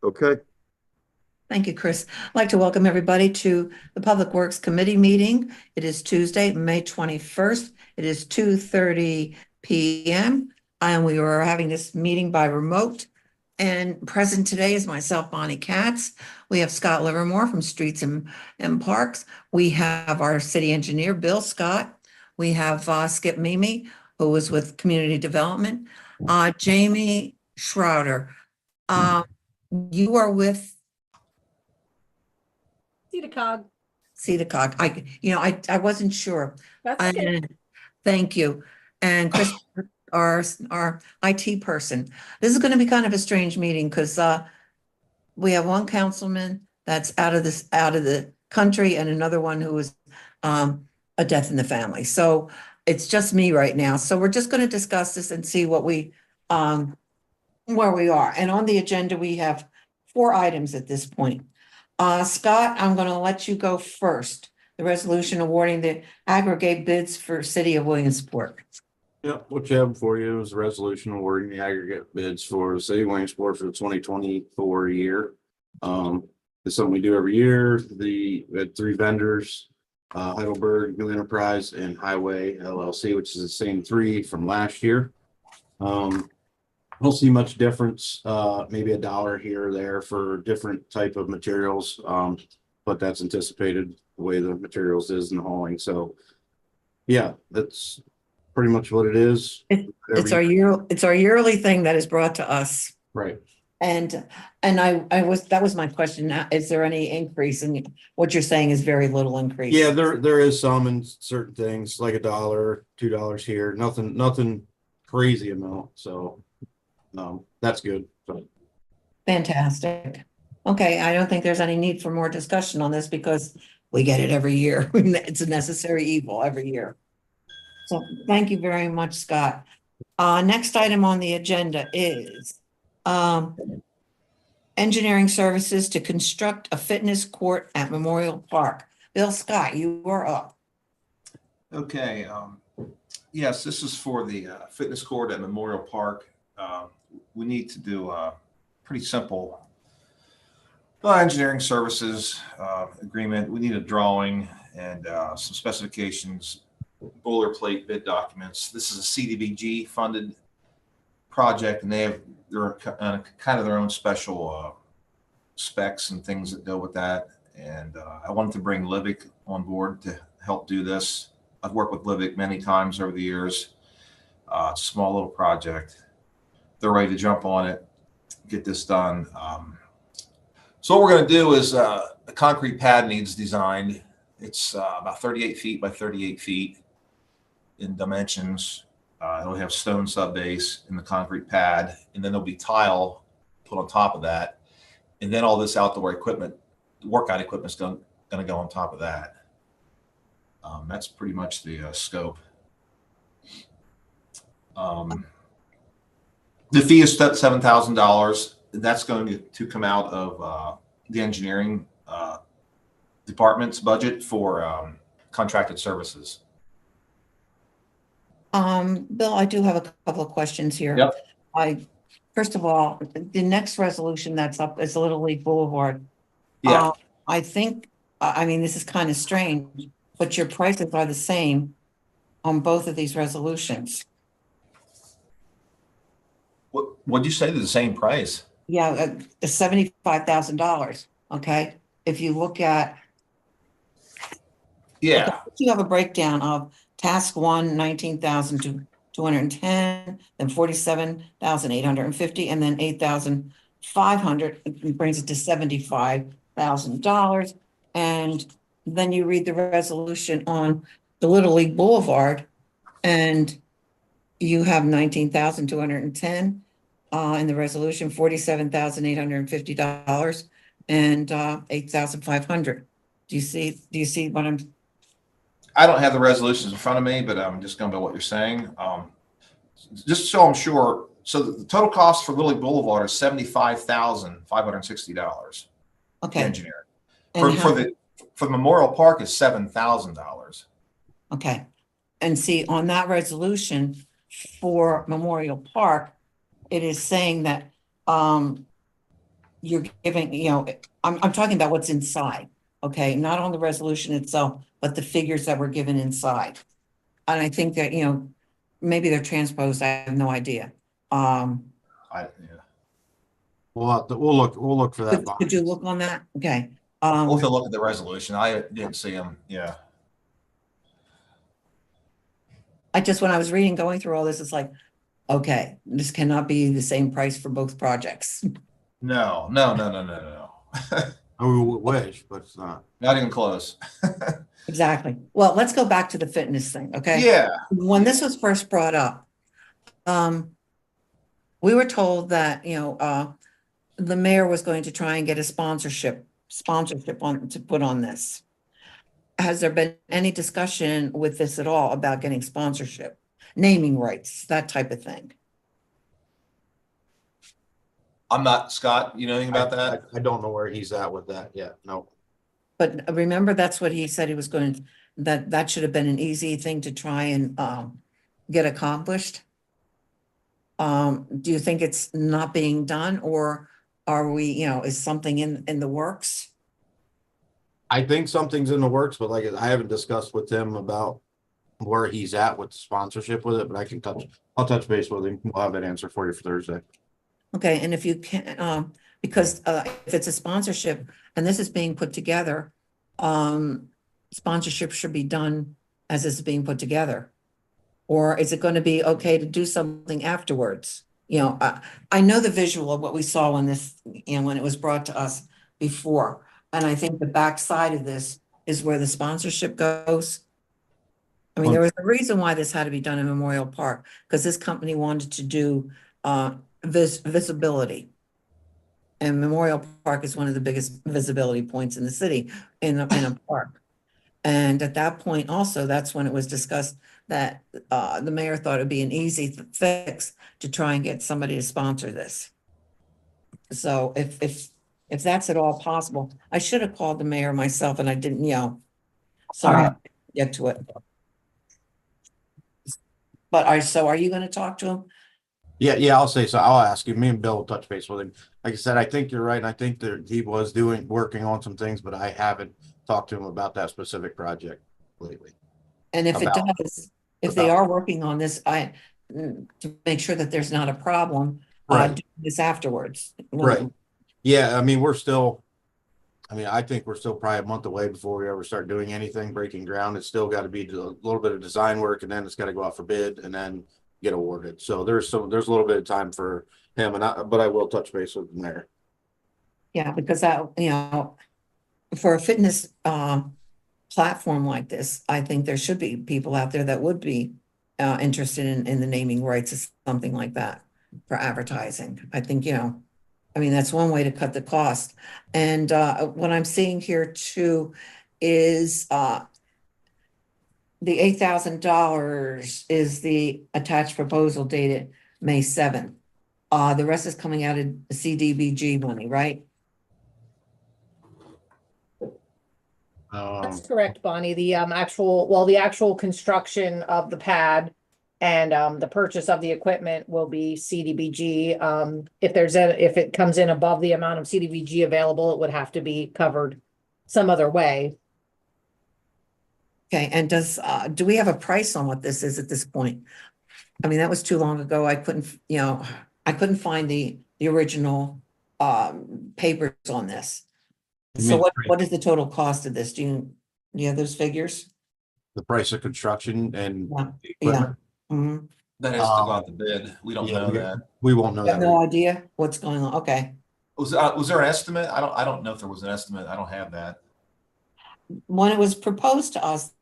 Okay, Thank you, Chris. I'd like to welcome everybody to the Public Works Committee meeting. It is Tuesday, May 21st. It is 2:30 p.m. And we are having this meeting by remote. And present today is myself, Bonnie Katz. We have Scott Livermore from Streets and Parks. We have our city engineer, Bill Scott. We have Skip Mimi, who was with Community Development. Jamie Schroeder. You are with CEDACOG. CEDACOG. I wasn't sure. That's okay. And thank you. And Chris, our IT person. This is going to be kind of a strange meeting because we have one councilman that's out of the country and another one who is a death in the family. So it's just me right now. So we're just going to discuss this and see what where we are. And on the agenda, we have 4 items at this point. Scott, I'm going to let you go first. The resolution awarding the aggregate bids for City of Williamsport. yeah, what you have before you is a resolution awarding the aggregate bids for the city of Williamsport for the 2024 year. It's something we do every year. We had 3 vendors, Heidelberg, New Enterprise, and Highway LLC, which is the same 3 from last year. I don't see much difference, maybe $1 here or there for different type of materials. But that's anticipated the way the materials is in the hauling. So yeah, that's pretty much what it is. It's our yearly thing that is brought to us. Right. And that was my question. Now, is there any increase? And what you're saying is very little increase. Yeah, there is some in certain things, like $1, $2 here, nothing crazy amount. So that's good. So. Fantastic. Okay, I don't think there's any need for more discussion on this because we get it every year. It's a necessary evil every year. So thank you very much, Scott. Next item on the agenda is engineering services to construct a fitness court at Memorial Park. Bill Scott, you are up. Okay. Yes, this is for the fitness court at Memorial Park. We need to do a pretty simple engineering services agreement. We need a drawing and some specifications, boilerplate bid documents. This is a CDBG funded project, and they're kind of their own special specs and things that go with that. And I wanted to bring Livick on board to help do this. I've worked with Livick many times over the years. It's a small little project. They're ready to jump on it, get this done. So what we're going to do is a concrete pad needs designed. It's about 38 feet by 38 feet in dimensions. It'll have stone sub base in the concrete pad, and then there'll be tile put on top of that. And then all this outdoor equipment, workout equipment is going to go on top of that. That's pretty much the scope. The fee is $7,000. That's going to come out of the engineering department's budget for contracted services. Bill, I do have a couple of questions here. Yep. First of all, the next resolution that's up is Little League Boulevard. Yeah. I think, I mean, this is kind of strange, but your prices are the same on both of these resolutions. What'd you say? They're the same price? Yeah, $75,000. Okay. If you look at, Yeah. you have a breakdown of task 1, 19,210, then 47,850, and then 8,500. It brings it to $75,000. And then you read the resolution on the Little League Boulevard, and you have 19,210 in the resolution, $47,850, and 8,500. Do you see what I'm? I don't have the resolutions in front of me, but I'm just going by what you're saying. Just so I'm sure. So the total cost for Little League Boulevard is $75,560. Okay. Engineer. And For Memorial Park is $7,000. Okay. And see, on that resolution for Memorial Park, it is saying that you're giving, I'm talking about what's inside, okay? Not on the resolution itself, but the figures that were given inside. And I think that, maybe they're transposed, I have no idea. Yeah. We'll look for that. Could you look on that? Okay. We'll have to look at the resolution. I didn't see them. Yeah. When I was reading, going through all this, it's like, okay, this cannot be the same price for both projects. No. I would wish, but it's not. Not even close. Exactly. Well, let's go back to the fitness thing, okay? Yeah. When this was first brought up, we were told that, the mayor was going to try and get a sponsorship on, to put on this. Has there been any discussion with this at all about getting sponsorship, naming rights, that type of thing? I'm not, Scott, you know anything about that? I don't know where he's at with that yet. No. But remember, that's what he said he was going, that should have been an easy thing to try and get accomplished. Do you think it's not being done, or are we, is something in the works? I think something's in the works, but like I haven't discussed with him about where he's at with sponsorship with it, but I'll touch base with him. We'll have that answer for you for Thursday. Okay, and if you can, because if it's a sponsorship and this is being put together, sponsorship should be done as it's being put together. Or is it going to be okay to do something afterwards? I know the visual of what we saw when this, when it was brought to us before. And I think the backside of this is where the sponsorship goes. I mean, there was a reason why this had to be done in Memorial Park, because this company wanted to do visibility. And Memorial Park is one of the biggest visibility points in the city in a park. And at that point also, that's when it was discussed that the mayor thought it'd be an easy fix to try and get somebody to sponsor this. So if that's at all possible, I should have called the mayor myself and I didn't, sorry, I didn't get to it. But so are you going to talk to him? Yeah, I'll say so. I'll ask you. Me and Bill will touch base with him. Like I said, I think you're right. And I think that he was working on some things, but I haven't talked to him about that specific project lately. And if it does, if they are working on this, to make sure that there's not a problem, do this afterwards. Right. Yeah, I mean, I think we're still probably a month away before we ever start doing anything, breaking ground. It's still got to be a little bit of design work, and then it's got to go out for bid and then get awarded. So there's a little bit of time for him, but I will touch base with him there. Yeah, because for a fitness platform like this, I think there should be people out there that would be interested in the naming rights of something like that for advertising. I think, that's one way to cut the cost. And what I'm seeing here too is the $8,000 is the attached proposal dated May 7th. The rest is coming out of CDBG money, right? That's correct, Bonnie. The actual construction of the pad and the purchase of the equipment will be CDBG. If it comes in above the amount of CDBG available, it would have to be covered some other way. Okay, and do we have a price on what this is at this point? I mean, that was too long ago. I couldn't find the original papers on this. So what is the total cost of this? Do you have those figures? The price of construction and Yeah. Mm-hmm. That has to go out the bid. We don't know that. We won't know You have that. no idea what's going on. Okay. Was there an estimate? I don't know if there was an estimate. I don't have that. When it was proposed to us,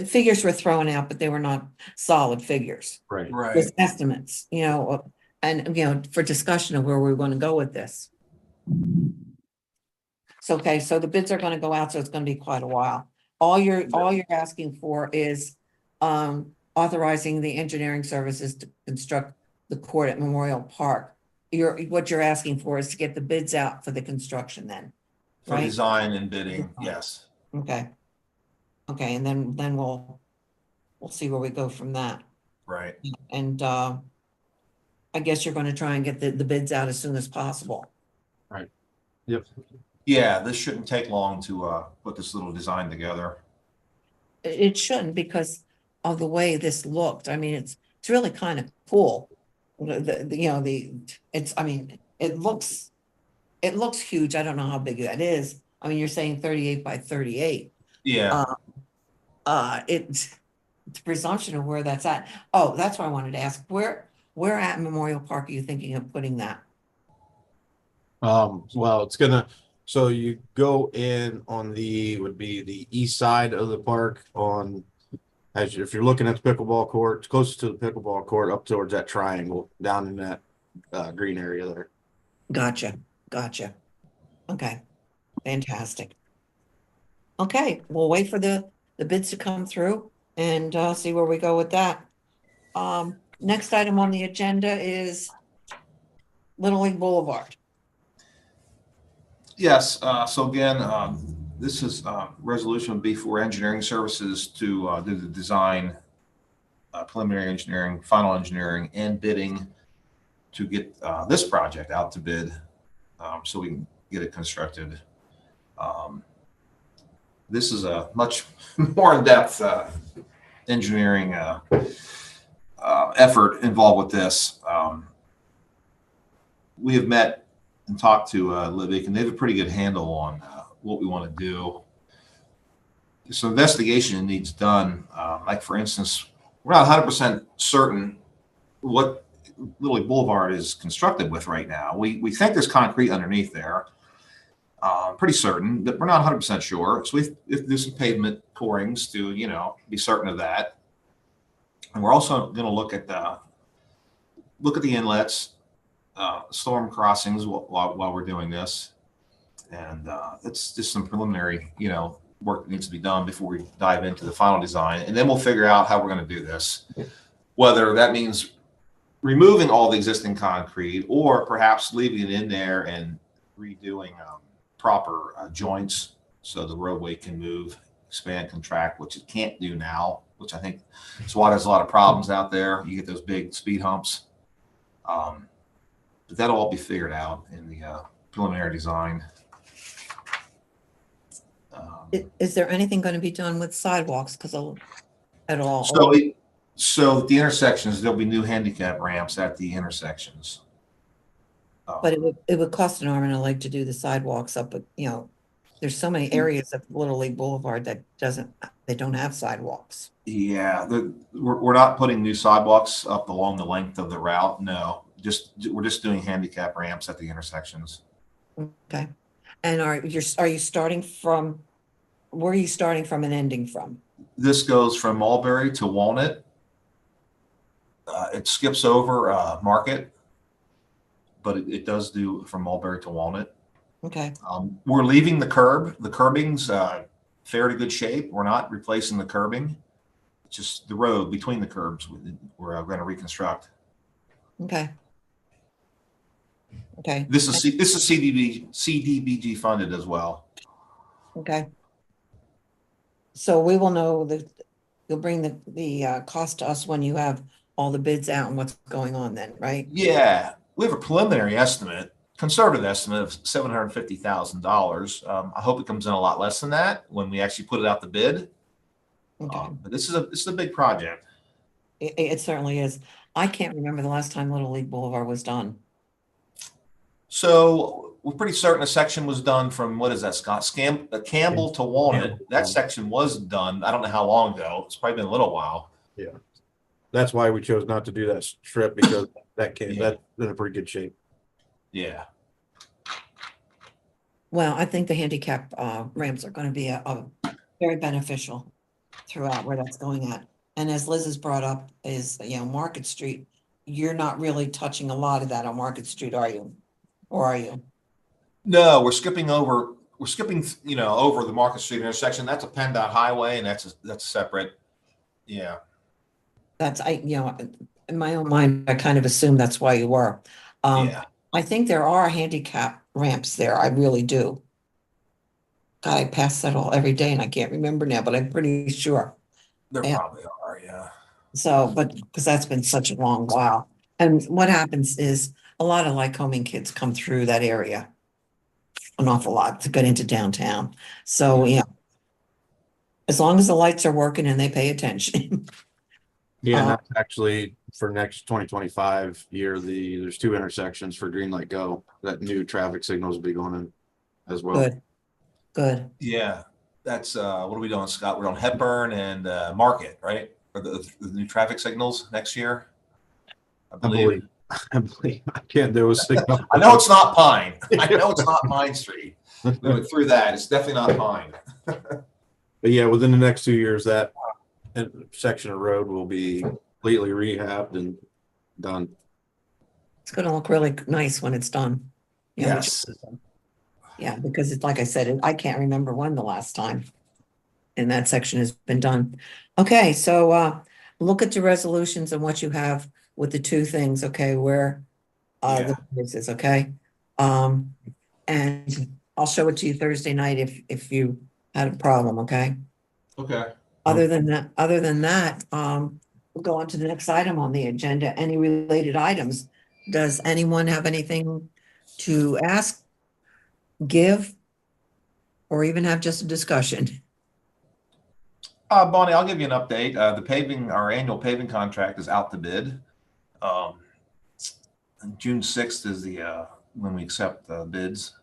figures were thrown out, but they were not solid figures. Right. It was estimates, and for discussion of where we're going to go with this. So, okay, so the bids are going to go out, so it's going to be quite a while. All you're asking for is authorizing the engineering services to construct the court at Memorial Park. What you're asking for is to get the bids out for the construction then. For right? design and bidding, yes. Okay. Okay, and then we'll see where we go from that. Right. And I guess you're going to try and get the bids out as soon as possible. Yep. Yeah, this shouldn't take long to put this little design together. It shouldn't because of the way this looked. I mean, it's really kind of cool. You know, it's, I mean, it looks huge. I don't know how big that is. I mean, you're saying 38 by 38. Yeah. It's the presumption of where that's at. Oh, that's what I wanted to ask. Where at Memorial Park are you thinking of putting that? Well, so you go in on would be the east side of the park if you're looking at the pickleball court, closest to the pickleball court, up towards that triangle, down in that, green area there. Gotcha. Okay, fantastic. Okay, we'll wait for the bids to come through and see where we go with that. Next item on the agenda is Little League Boulevard. Yes, so again, this is resolution would be for engineering services to do the design, preliminary engineering, final engineering, and bidding to get this project out to bid, so we can get it constructed. This is a much more in-depth engineering effort involved with this. We have met and talked to Livick, and they have a pretty good handle on what we want to do. Some investigation needs done. Like for instance, we're not 100% certain what Little League Boulevard is constructed with right now. We think there's concrete underneath there. Pretty certain, but we're not 100% sure. So we have to do some pavement corings to, be certain of that. And we're also going to look at the inlets, storm crossings while we're doing this. And it's just some preliminary, work that needs to be done before we dive into the final design. And then we'll figure out how we're going to do this. Whether that means removing all the existing concrete or perhaps leaving it in there and redoing proper joints so the roadway can move, expand, contract, which it can't do now, which I think is why there's a lot of problems out there. You get those big speed humps. But that'll all be figured out in the preliminary design. Is there anything going to be done with sidewalks at all? So the intersections, there'll be new handicap ramps at the intersections. But it would cost an arm and a leg to do the sidewalks up, but there's so many areas of Little League Boulevard that they don't have sidewalks. Yeah, we're not putting new sidewalks up along the length of the route. No, we're just doing handicap ramps at the intersections. Okay. And are you starting from, where are you starting from and ending from? This goes from Mulberry to Walnut. It skips over Market, but it does do from Mulberry to Walnut. Okay. We're leaving the curb. The curbing's fairly good shape. We're not replacing the curbing. It's just the road between the curbs we're going to reconstruct. Okay. Okay. This is CDBG funded as well. Okay. So we will know that you'll bring the cost to us when you have all the bids out and what's going on then, right? Yeah, we have a preliminary estimate, conservative estimate of $750,000. I hope it comes in a lot less than that when we actually put it out the bid. Okay. But this is a big project. It certainly is. I can't remember the last time Little League Boulevard was done. So we're pretty certain a section was done from, what is that, Scott? Campbell to Walnut. That section was done. I don't know how long ago. It's probably been a little while. Yeah. That's why we chose not to do that strip, because that's in a pretty good shape. Yeah. Well, I think the handicap ramps are going to be a very beneficial throughout where that's going at. And as Liz has brought up is, Market Street, you're not really touching a lot of that on Market Street, are you? Or are you? No, we're skipping over the Market Street intersection. That's a PennDOT highway, and that's separate. Yeah. In my own mind, I kind of assumed that's why you were. Yeah. I think there are handicap ramps there. I really do. God, I pass that every day and I can't remember now, but I'm pretty sure. There probably are, yeah. So, but because that's been such a long while. And what happens is a lot of Lycoming kids come through that area. an awful lot to get into downtown. So, yeah. As long as the lights are working and they pay attention. Yeah, and that's actually for next 2025 year, there's 2 intersections for green light go, that new traffic signals will be going in as well. Good, good. Yeah, that's, what are we doing, Scott? We're on Hepburn and Market, right? For the new traffic signals next year? I believe. I can't do a signal. I know it's not Pine. I know it's not Pine Street. We went through that. It's definitely not Pine. But yeah, within the next 2 years, that section of road will be completely rehabbed and done. It's gonna look really nice when it's done. You know, Yes. Yeah, because it's like I said, I can't remember when the last time. And that section has been done. Okay, so look at the resolutions and what you have with the 2 things, okay, where the this is, okay? And I'll show it to you Thursday night if you had a problem, okay? Okay. Other than that, we'll go on to the next item on the agenda, any related items. Does anyone have anything to ask, give, or even have just a discussion? Bonnie, I'll give you an update. The paving, our annual paving contract is out to bid. And June 6th is the when we accept the bids.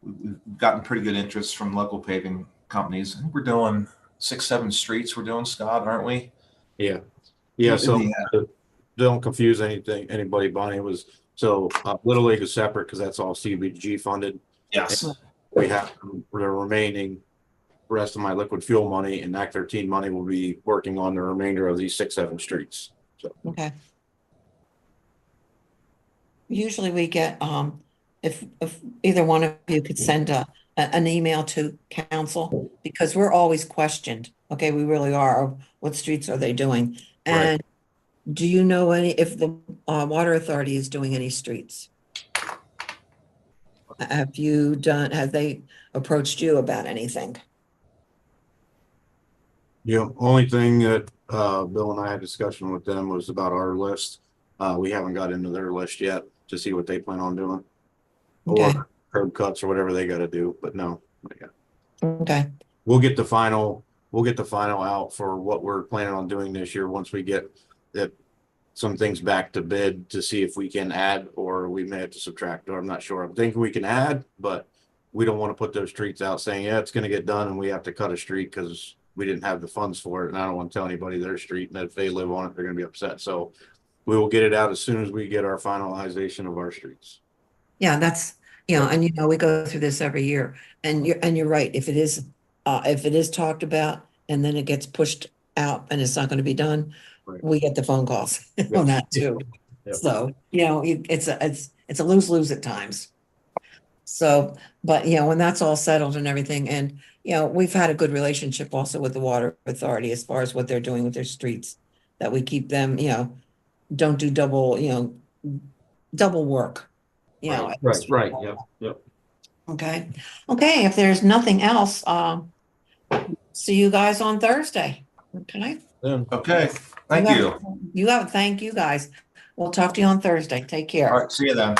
We've gotten pretty good interest from local paving companies. I think we're doing 6, 7 streets we're doing, Scott, aren't we? Yeah. Yeah, so The, don't confuse anybody, Bonnie. It was, so Little League is separate because that's all CBG funded. yes. We have the remaining rest of my liquid fuel money, and Act 13 money will be working on the remainder of these 6, 7 streets. So Okay. Usually we get, if either one of you could send an email to council, because we're always questioned, okay, we really are, of what streets are they doing? And do you know if the water authority is doing any streets? Have they approached you about anything? only thing that Bill and I had discussion with them was about our list. We haven't got into their list yet to see what they plan on doing. Okay. Or curb cuts or whatever they got to do, but no. Yeah. Okay, We'll get the final out for what we're planning on doing this year once we get some things back to bid to see if we can add, or we may have to subtract, or I'm not sure. I'm thinking we can add, but we don't want to put those streets out saying, yeah, it's going to get done and we have to cut a street because we didn't have the funds for it. And I don't want to tell anybody their street, and if they live on it, they're going to be upset. So we will get it out as soon as we get our finalization of our streets. yeah, that's, and we go through this every year, and you're right, if it is talked about and then it gets pushed out and it's not going to be done, Right. we get the phone calls on that too. Yep. So, it's a lose-lose at times. So, but when that's all settled and everything, and we've had a good relationship also with the water authority as far as what they're doing with their streets, that we keep them, don't do double work. Right. Yep. Okay, if there's nothing else, see you guys on Thursday. Okay. Okay. Thank you. Thank you guys. We'll talk to you on Thursday. Take care. All right. See you then.